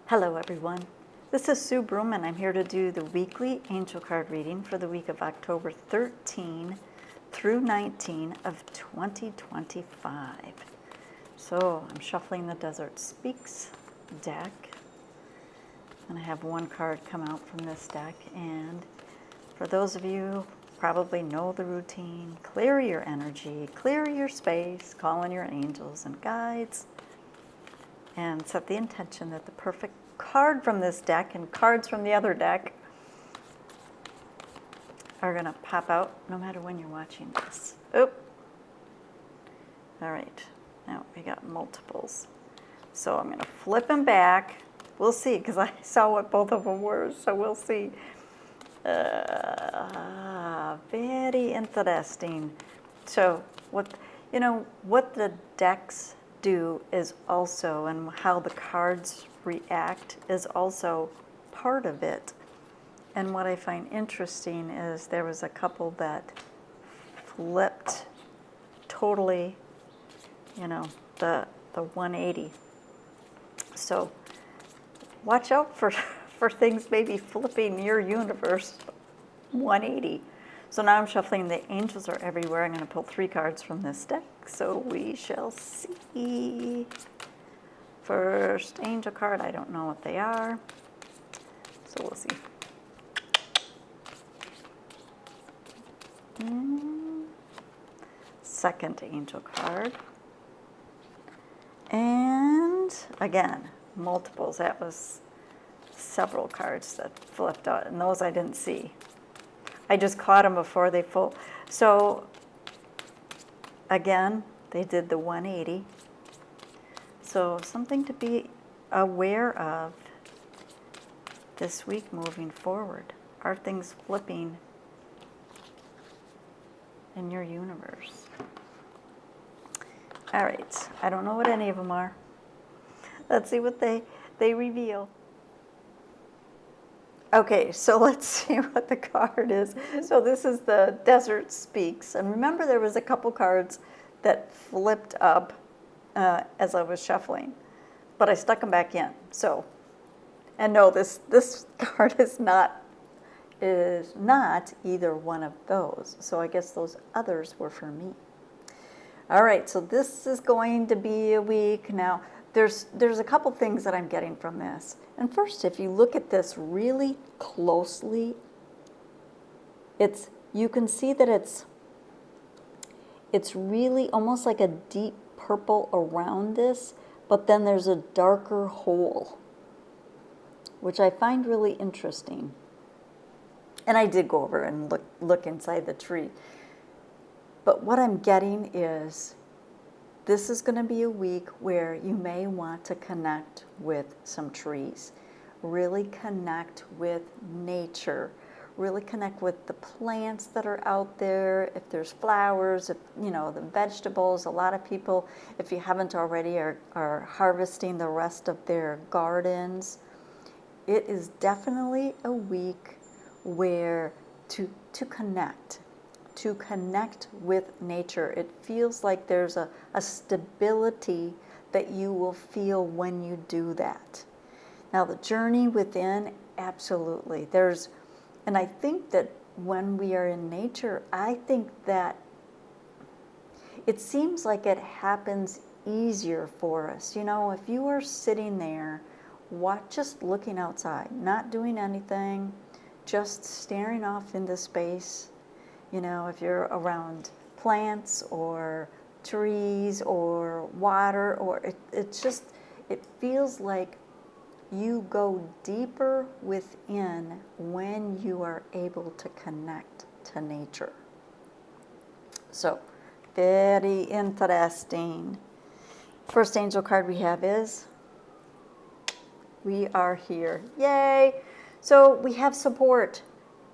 Hello everyone, this is Sue Broome and I'm here to do the weekly angel card reading for the week of October 13 through 19 of 2025. So I'm shuffling the Desert Speaks deck and I have one card come out from this deck, and for those of you who probably know the routine, clear your energy, clear your space, call in your angels and guides, and set the intention that the perfect card from this deck and cards from the other deck are going to pop out no matter when you're watching this. Oh, all right, now we got multiples. So I'm going to flip them back. We'll see, because I saw what both of them were, so we'll see. Very interesting. So what the decks do is also, and how the cards react is also part of it. And what I find interesting is there was a couple that flipped totally, the 180. So watch out for things maybe flipping your universe 180. So now I'm shuffling. The angels are everywhere. I'm going to pull 3 cards from this deck, so we shall see. First angel card, I don't know what they are, so we'll see. Second angel card. And again, multiples. That was several cards that flipped out, and those I didn't see. I just caught them before they full. So again, they did the 180. So something to be aware of this week moving forward. Are things flipping in your universe? All right, I don't know what any of them are. Let's see what they reveal. Okay, so let's see what the card is. So this is the Desert Speaks. And remember, there was a couple cards that flipped up as I was shuffling, but I stuck them back in. So, and no, this card is not either one of those. So I guess those others were for me. All right, so this is going to be a week. Now, there's a couple things that I'm getting from this. And first, if you look at this really closely, you can see that it's really almost like a deep purple around this, but then there's a darker hole, which I find really interesting. And I did go over and look inside the tree. But what I'm getting is this is going to be a week where you may want to connect with some trees, really connect with nature, really connect with the plants that are out there. If there's flowers, if, the vegetables, a lot of people, if you haven't already, are harvesting the rest of their gardens. It is definitely a week where to connect with nature. It feels like there's a stability that you will feel when you do that. Now, the journey within, absolutely. And I think that when we are in nature, I think that it seems like it happens easier for us. If you are sitting there, just looking outside, not doing anything, just staring off into space, if you're around plants or trees or water, or it feels like you go deeper within when you are able to connect to nature. So, very interesting. First angel card we have is, we are here. Yay! So we have support.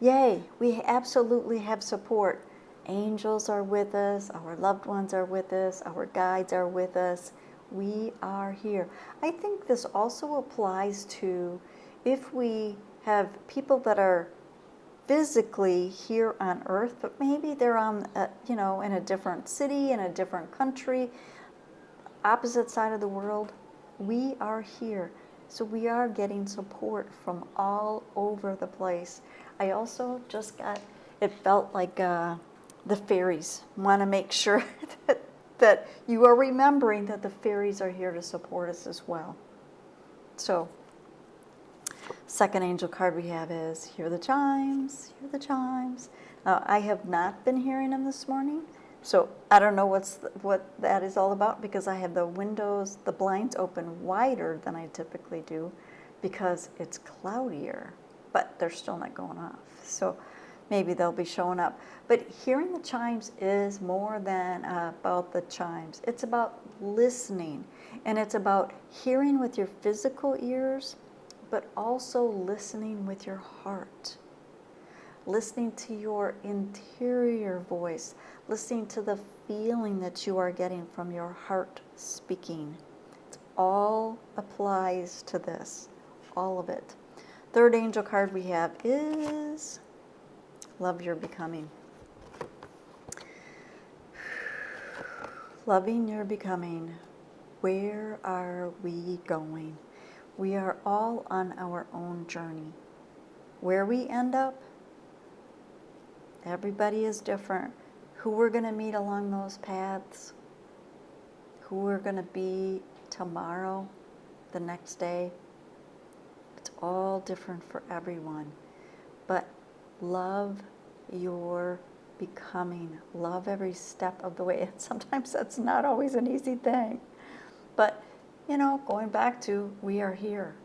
Yay, we absolutely have support. Angels are with us, our loved ones are with us, our guides are with us. We are here. I think this also applies to if we have people that are physically here on Earth, but maybe they're on, in a different city, in a different country, opposite side of the world. We are here. So we are getting support from all over the place. I also just got, it felt like the fairies want to make sure that you are remembering that the fairies are here to support us as well. So, second angel card we have is hear the chimes, hear the chimes. Now, I have not been hearing them this morning, so I don't know what that is all about, because I have the windows, the blinds open wider than I typically do because it's cloudier, but they're still not going off. So maybe they'll be showing up. But hearing the chimes is more than about the chimes. It's about listening, and it's about hearing with your physical ears, but also listening with your heart. Listening to your interior voice, listening to the feeling that you are getting from your heart speaking. It all applies to this, all of it. Third angel card we have is love your becoming. Loving your becoming. Where are we going? We are all on our own journey. Where we end up, everybody is different. Who we're going to meet along those paths, who we're going to be tomorrow, the next day, it's all different for everyone. But love your becoming. Love every step of the way. And sometimes that's not always an easy thing. But, you know, going back to we are here.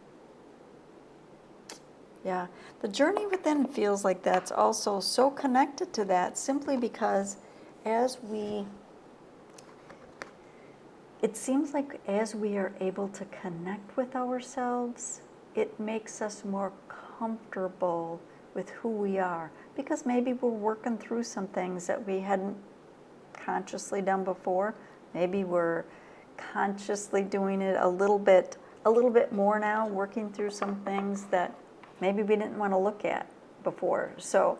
Yeah, the journey within feels like that's also so connected to that, simply because it seems like as we are able to connect with ourselves, it makes us more comfortable with who we are, because maybe we're working through some things that we hadn't consciously done before. Maybe we're consciously doing it a little bit more now, working through some things that maybe we didn't want to look at before. So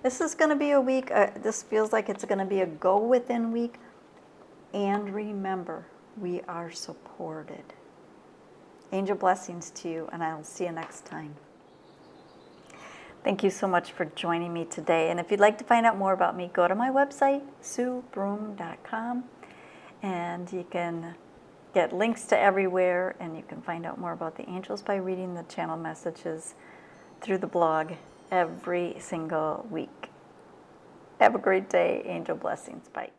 this is going to be a week, this feels like it's going to be a go within week. And remember, we are supported. Angel blessings to you, and I'll see you next time. Thank you so much for joining me today. And if you'd like to find out more about me, go to my website, SueBroome.com, and you can get links to everywhere, and you can find out more about the angels by reading the channel messages through the blog every single week. Have a great day. Angel blessings. Bye.